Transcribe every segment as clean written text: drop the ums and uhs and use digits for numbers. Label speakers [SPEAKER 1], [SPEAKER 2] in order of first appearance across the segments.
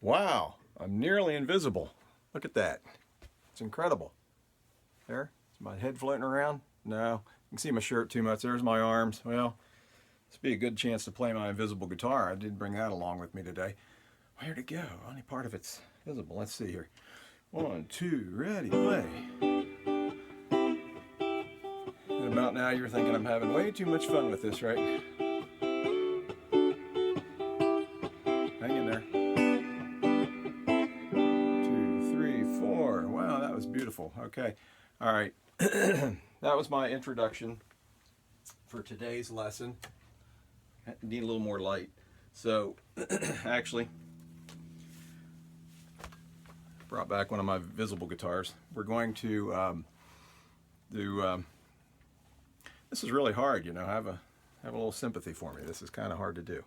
[SPEAKER 1] Wow, I'm nearly invisible. Look at that. It's incredible. There, is my head floating around? No, you can see my shirt too much. There's my arms. Well, this would be a good chance to play my invisible guitar. I did bring that along with me today. Where'd it go? Only part of it's visible. Let's see here. 1, 2, ready, play. And about now you're thinking I'm having way too much fun with this, right? Hang in there. 2, 3, 4. Wow, that was beautiful. Okay. All right. That was my introduction for today's lesson. I need a little more light. So, actually, brought back one of my visible guitars. We're going to do. This is really hard, you know. Have a little sympathy for me. This is kind of hard to do.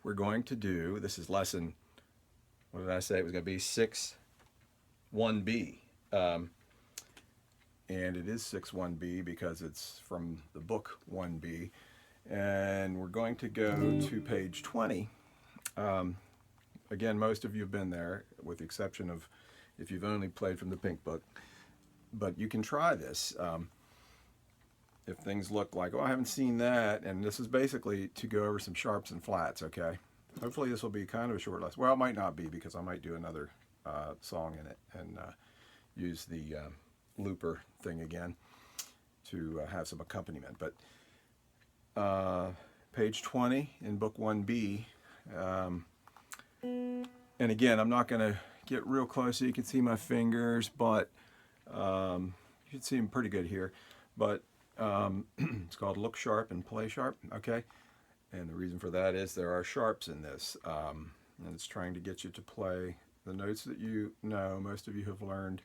[SPEAKER 1] We're going to do. This is lesson. What did I say? It was going to be 6-1B, and it is 6-1B because it's from the book 1B, and we're going to go to page 20. Again, most of you have been there, with the exception of if you've only played from the Pink Book. But you can try this. If things look like, oh, I haven't seen that, and this is basically to go over some sharps and flats, okay? Hopefully this will be kind of a short lesson. Well, it might not be, because I might do another song in it and use the looper thing again to have some accompaniment. But page 20 in book 1B, and again, I'm not going to get real close so you can see my fingers, but you should see them pretty good here. But it's called Look Sharp and Play Sharp, okay? And the reason for that is there are sharps in this, and it's trying to get you to play the notes that you know. Most of you have learned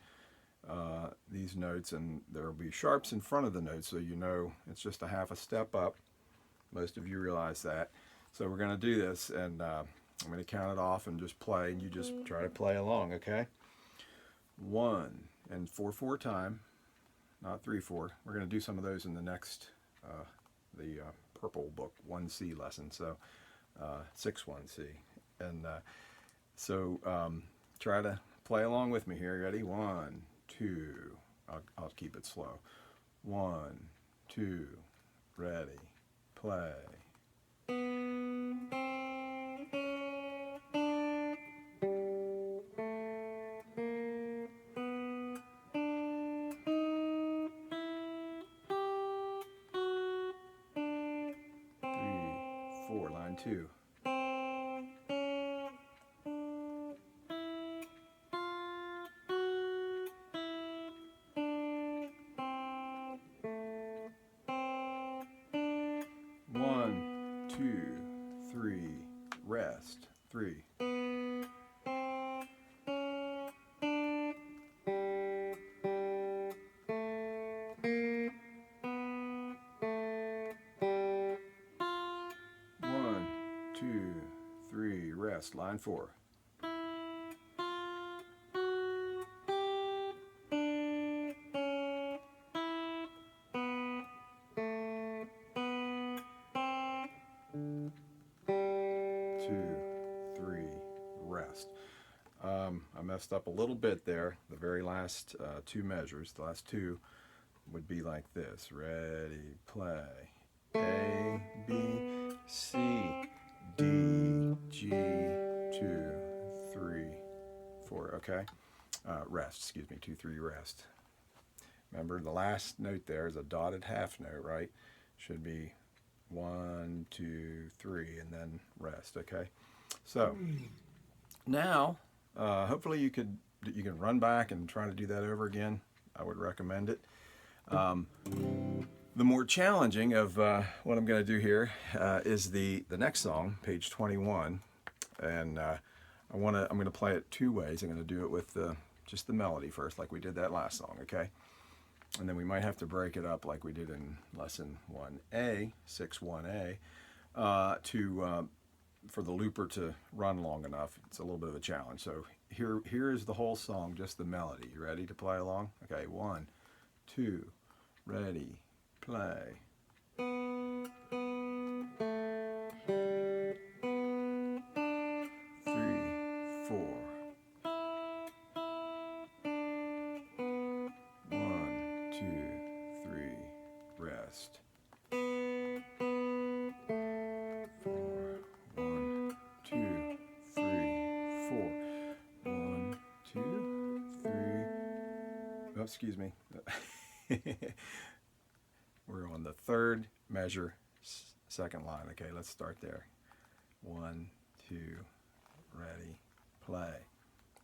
[SPEAKER 1] these notes, and there will be sharps in front of the notes, so you know it's just a half a step up. Most of you realize that. So we're going to do this, and I'm going to count it off and just play, and you just try to play along, okay? 1 and 4/4 time, not 3/4. We're going to do some of those in the next, the purple book 1C lesson, so 6-1C. And so try to play along with me here. Ready? 1, 2. I'll keep it slow. 1, 2, ready, play. 4, line 2. 1, 2, 3, rest. 3. 1, 2, 3, rest. Line 4. 2, 3, rest. I messed up a little bit there. The very last 2 measures, the last 2 would be like this. Ready, play. A, B, C, D, G, 2, 3, 4. Okay. Rest, excuse me, 2, 3, rest. Remember, the last note there is a dotted half note, right? Should be 1, 2, 3, and then rest. Okay. So now, hopefully you can run back and try to do that over again. I would recommend it. The more challenging of what I'm going to do here is the next song, page 21, and I'm going to play it 2 ways. I'm going to do it with just the melody first, like we did that last song, okay? And then we might have to break it up like we did in lesson 1A, 6-1A, for the looper to run long enough. It's a little bit of a challenge. So here is the whole song, just the melody. You ready to play along? Okay, 1, 2, ready, play. excuse me. We're on the third measure, second line. Okay, let's start there. 1, 2, ready, play.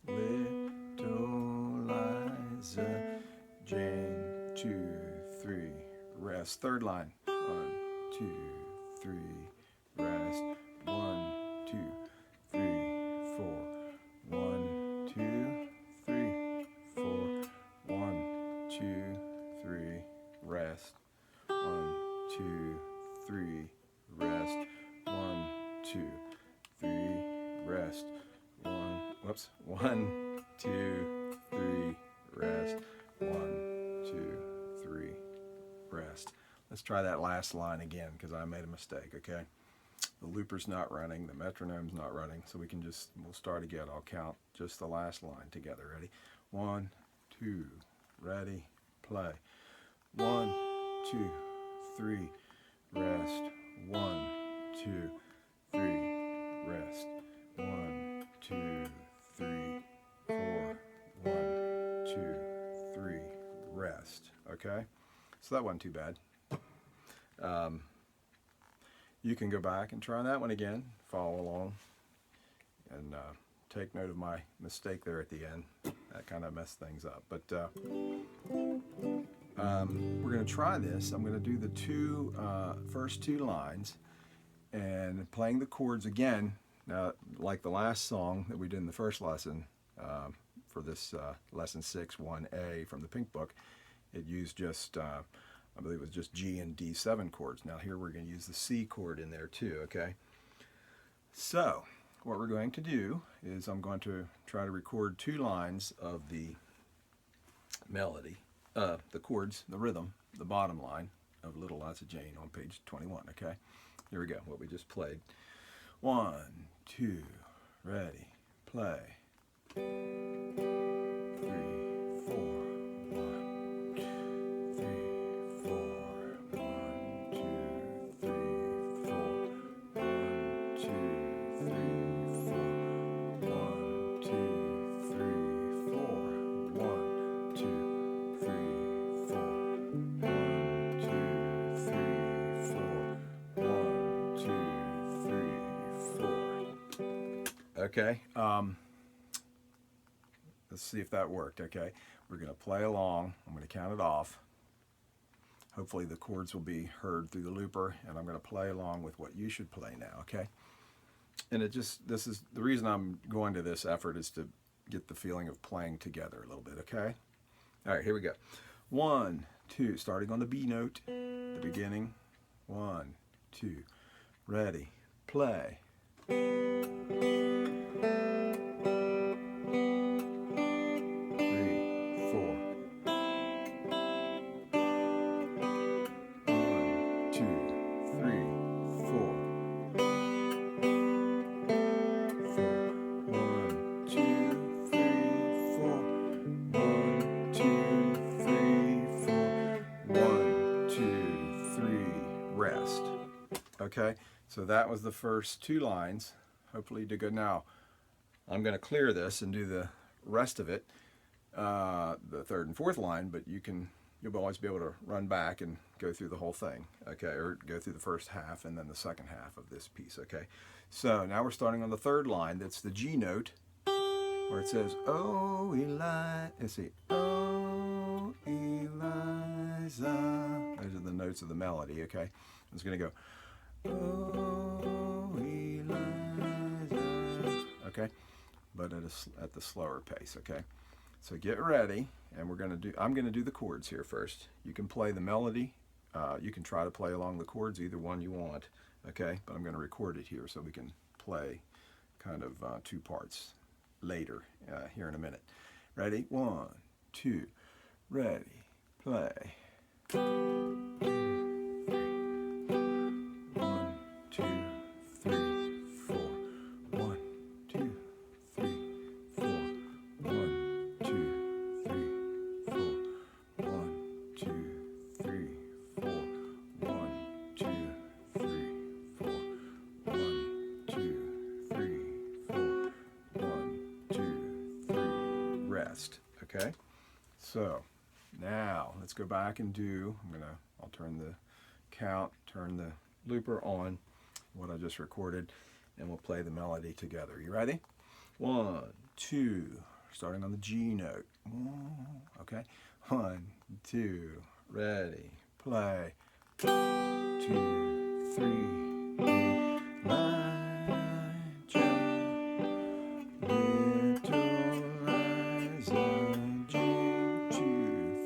[SPEAKER 1] Little Liza Jane, 2, 3, rest. Third line. 1, 2, 3, rest. 1, 2, 3, 4. 1, 2, 3, 4. 1, 2, 3, rest. 1, 2, 3, rest. 1, 2, 3, rest. 1, 2, 3, rest. 1, 2, 3, rest. Let's try that last line again because I made a mistake, okay? The looper's not running, the metronome's not running, so we'll start again. I'll count just the last line together. Ready? 1, 2, ready, play. 1, 2, 3, rest. 1, 2, 3, rest. 1, 2, 3, 4. 1, 2, 3, rest. Okay? So that wasn't too bad. You can go back and try that one again, follow along, and take note of my mistake there at the end. That kind of messed things up. But we're going to try this. I'm going to do the first two lines and playing the chords again. Now, like the last song that we did in the first lesson, for this lesson 6, 1A from the Pink Book, it used just, I believe it was just G and D7 chords. Now here we're going to use the C chord in there too, okay? So, what we're going to do is I'm going to try to record 2 lines of the melody, the chords, the rhythm, the bottom line of Little Liza Jane on page 21, okay? Here we go, what we just played. 1, 2, ready, play. 3, 4, 1, 3, 4, 1, 2, 3, 4, 1, 2, 3, 4, 1, 2, 3, 4, 1, 2, 3, 4, 1, 2, 3, 4, 1, 2, 3, 4. Okay. Let's see if that worked, okay? We're going to play along. I'm going to count it off. Hopefully the chords will be heard through the looper, and I'm going to play along with what you should play now, okay? And this is the reason I'm going to this effort is to get the feeling of playing together a little bit, okay? All right, here we go. 1, 2, starting on the B note, the beginning. 1, 2, ready, play. 1, 2, 3, rest. Okay, so that was the first 2 lines. Hopefully you did good. Now, I'm going to clear this and do the rest of it, the third and fourth line, but you'll always be able to run back and go through the whole thing, okay, or go through the first half and then the second half of this piece, okay. So now we're starting on the third line. That's the G note, where it says, "Oh, Eli," let's see, "Oh, Eliza." Those are the notes of the melody, okay. It's going to go, "Oh, Eliza," okay, but at the slower pace, okay. So get ready, and I'm going to do the chords here first. You can play the melody. You can try to play along the chords, either one you want, okay? But I'm going to record it here so we can play kind of 2 parts later here in a minute. Ready? 1, 2, ready, play. 1, 2, 3, 4. 1, 2, 3, 4. 1, 2, 3, 4. 1, 2, 3, 4. 1, 2, 3, 4. 1, 2, 3, 4. 1, 2, 3. Rest. Okay? So, Now, let's go back and do, I'll turn the count, turn the looper on, what I just recorded, and we'll play the melody together. You ready? 1, 2, starting on the G note. Okay. 1, 2, ready, play. 2, 3, my Jane, little Liza Jane. 2,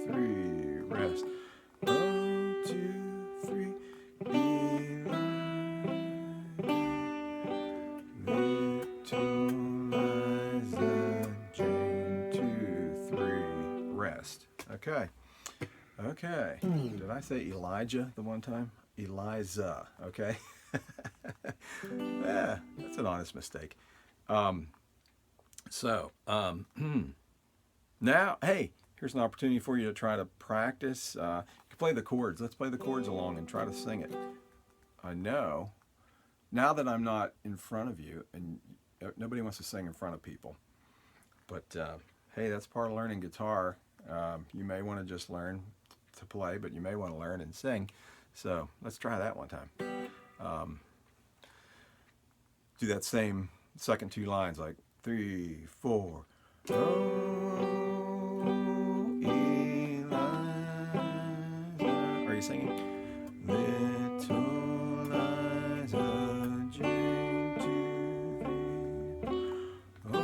[SPEAKER 1] 3, rest. 1, 2, 3, Eli, little Liza Jane. 2, 3, rest. Okay. Okay. Did I say Elijah the one time? Eliza. Okay. Yeah, that's an honest mistake. Now, hey, here's an opportunity for you to try to practice. You can play the chords. Let's play the chords along and try to sing it. I know, now that I'm not in front of you, and nobody wants to sing in front of people, but hey, that's part of learning guitar. You may want to just learn to play, but you may want to learn and sing. So let's try that one time. Do that same second 2 lines, like 3, 4. Oh, Eliza. Are you singing? Little Liza Jane to thee. Oh,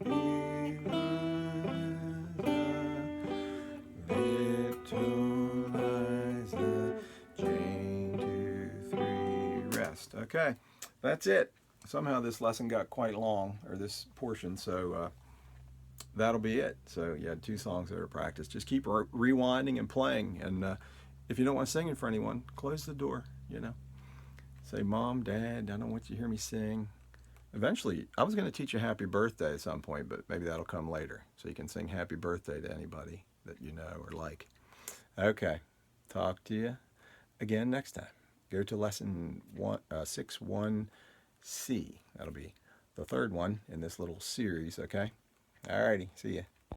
[SPEAKER 1] Eliza. Little Liza Jane 2, 3, rest. Okay, that's it. Somehow this lesson got quite long, or this portion, so that'll be it. So you had 2 songs that are practiced. Just keep rewinding and playing, and if you don't want to sing in front of anyone, close the door, Say, Mom, Dad, I don't want you to hear me sing. Eventually, I was going to teach you happy birthday at some point, but maybe that'll come later, so you can sing happy birthday to anybody that you know or like. Okay, talk to you again next time. Go to lesson 6-1C. That'll be the 3rd one in this little series, okay? Alrighty, see ya.